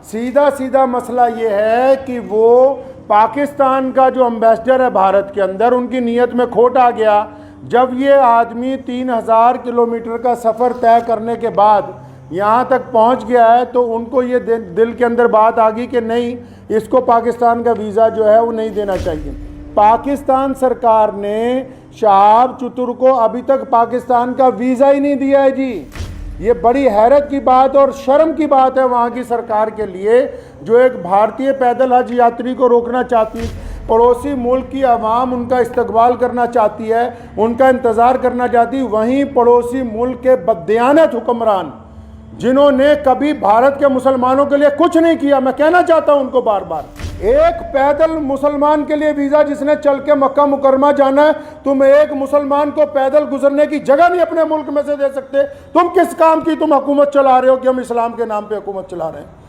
सीधा सीधा मसला ये है कि वो पाकिस्तान का जो एम्बेसडर है भारत के अंदर, उनकी नीयत में खोट आ गया। जब ये आदमी 3000 किलोमीटर का सफ़र तय करने के बाद यहाँ तक पहुँच गया है, तो उनको ये दिल के अंदर बात आ गई कि नहीं, इसको पाकिस्तान का वीज़ा जो है वो नहीं देना चाहिए। पाकिस्तान सरकार ने शहाब चतुर को अभी तक पाकिस्तान का वीज़ा ही नहीं दिया है जी। ये बड़ी हैरत की बात और शर्म की बात है वहाँ की सरकार के लिए, जो एक भारतीय पैदल हज यात्री को रोकना चाहती, पड़ोसी मुल्क की आवाम उनका इस्तकबाल करना चाहती है, उनका इंतज़ार करना चाहती, वहीं पड़ोसी मुल्क के बददियानत हुक्मरान जिन्होंने कभी भारत के मुसलमानों के लिए कुछ नहीं किया, मैं कहना चाहता हूं उनको बार बार, एक पैदल मुसलमान के लिए वीज़ा जिसने चल के मक्का मुकरमा जाना है, तुम एक मुसलमान को पैदल गुजरने की जगह नहीं अपने मुल्क में से दे सकते। तुम किस काम की तुम हुकूमत चला रहे हो कि हम इस्लाम के नाम पे हुकूमत चला रहे हैं।